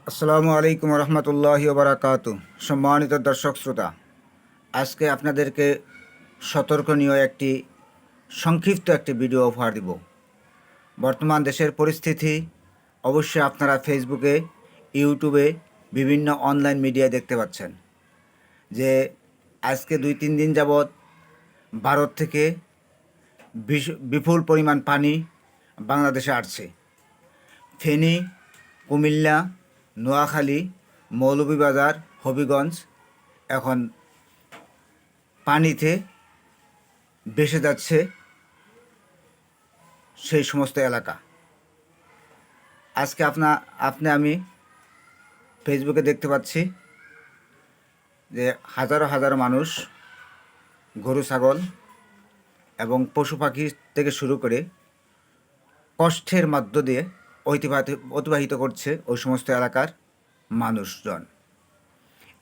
আসসালামু আলাইকুম রহমতুল্লাহি বারাকাতু। সম্মানিত দর্শক শ্রোতা, আজকে আপনাদেরকে সতর্কনীয় একটি সংক্ষিপ্ত একটি ভিডিও উপহার দিব। বর্তমান দেশের পরিস্থিতি অবশ্যই আপনারা ফেসবুকে, ইউটিউবে, বিভিন্ন অনলাইন মিডিয়ায় দেখতে পাচ্ছেন যে আজকে 2-3 দিন যাবৎ ভারত থেকে বিপুল পরিমাণ পানি বাংলাদেশে আসছে। ফেনী, কুমিল্লা, নোয়াখালী, মৌলভীবাজার, হবিগঞ্জ এখন পানিতে ভেসে যাচ্ছে সেই সমস্ত এলাকা। আজকে আমি ফেসবুকে দেখতে পাচ্ছি যে হাজারো হাজারো মানুষ গরু, ছাগল এবং পশু পাখি থেকে শুরু করে কষ্টের মধ্য দিয়ে অতিবাহিত করছে ওই সমস্ত এলাকার মানুষজন।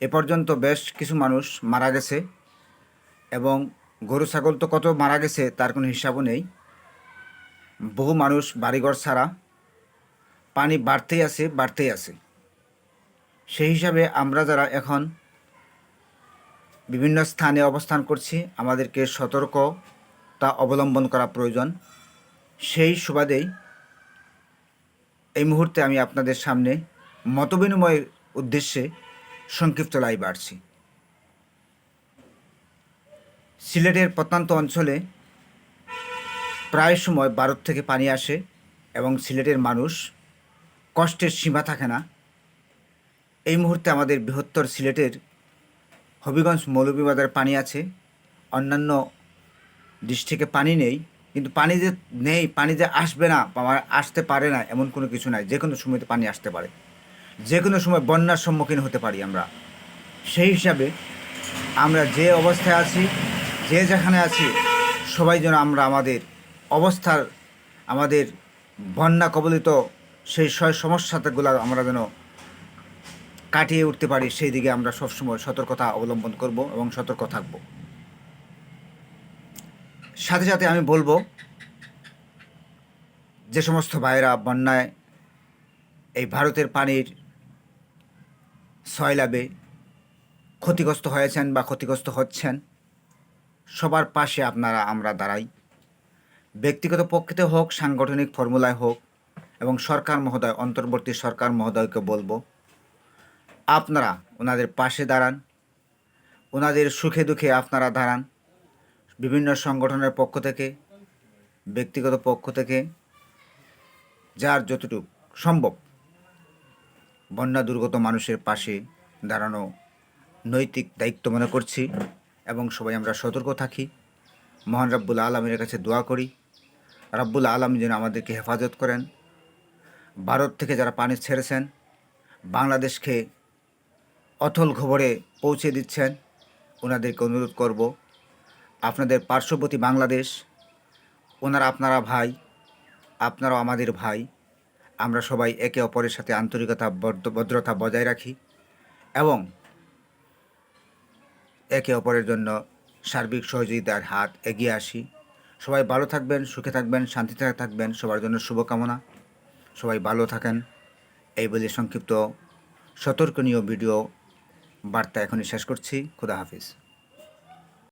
এ পর্যন্ত বেশ কিছু মানুষ মারা গেছে এবং গরু ছাগল তো কত মারা গেছে তার কোনো হিসাবও নেই। বহু মানুষ বাড়িঘর ছাড়া, পানি বাড়তেই আছে। সেই হিসাবে আমরা যারা এখন বিভিন্ন স্থানে অবস্থান করছি, আমাদেরকে সতর্কতা অবলম্বন করা প্রয়োজন। সেই সুবাদেই এই মুহূর্তে আমি আপনাদের সামনে মতবিনিময়ের উদ্দেশ্যে সংক্ষিপ্ত লাইভ আসছি। সিলেটের প্রত্যন্ত অঞ্চলে প্রায় সময় ভারত থেকে পানি আসে এবং সিলেটের মানুষ কষ্টের সীমা থাকে না। এই মুহূর্তে আমাদের বৃহত্তর সিলেটের হবিগঞ্জ, মৌলভীবাজারে পানি আছে। অন্যান্য ডিস্ট্রিক্টে পানি নেই, কিন্তু পানি যে নেই, পানি যে আসবে না বা আসতে পারে না এমন কোনো কিছু নাই। যে কোনো সময়তে পানি আসতে পারে, যে কোনো সময় বন্যার সম্মুখীন হতে পারি আমরা। সেই হিসাবে আমরা যে অবস্থায় আছি, যে যেখানে আছি, সবাই যেন আমরা আমাদের বন্যা কবলিত সেই সমস্যাগুলো আমরা যেন কাটিয়ে উঠতে পারি, সেই দিকে আমরা সবসময় সতর্কতা অবলম্বন করব এবং সতর্ক থাকব। সাথে সাথে আমি বলবো, যে সমস্ত ভাইয়েরা বন্যায় এই ভারতের পানির সয়লাবে ক্ষতিগ্রস্ত হয়েছেন বা ক্ষতিগ্রস্ত হচ্ছেন, সবার পাশে আমরা দাঁড়াই। ব্যক্তিগত পক্ষে হোক, সাংগঠনিক ফর্মুলায় হোক, এবং অন্তর্বর্তী সরকার মহোদয়কে বলবো, আপনারা ওনাদের পাশে দাঁড়ান, ওনাদের সুখে দুঃখে আপনারা দাঁড়ান। বিভিন্ন সংগঠনের পক্ষ থেকে, ব্যক্তিগত পক্ষ থেকে যার যতটুকু সম্ভব বন্যা দুর্গত মানুষের পাশে দাঁড়ানো নৈতিক দায়িত্ব মনে করছি এবং সবাই আমরা সতর্ক থাকি। মহান রব্বুল আলমীর কাছে দোয়া করি, রব্বুল আলমী যেন আমাদেরকে হেফাজত করেন। ভারত থেকে যারা পানি ছেড়েছেন, বাংলাদেশকে অথল খবরে পৌঁছে দিচ্ছেন, ওনাদেরকে অনুরোধ করব, আপনাদের পার্শ্ববর্তী বাংলাদেশ, আপনারা ভাই, আপনারাও আমাদের ভাই। আমরা সবাই একে অপরের সাথে আন্তরিকতা, ভদ্রতা বজায় রাখি এবং একে অপরের জন্য সার্বিক সহযোগিতার হাত এগিয়ে আসি। সবাই ভালো থাকবেন, সুখে থাকবেন, শান্তিতে থাকবেন, সবার জন্য শুভকামনা। সবাই ভালো থাকেন এই বলে সংক্ষিপ্ত সতর্কনীয় ভিডিও বার্তা এখনই শেষ করছি। খুদা হাফিজ।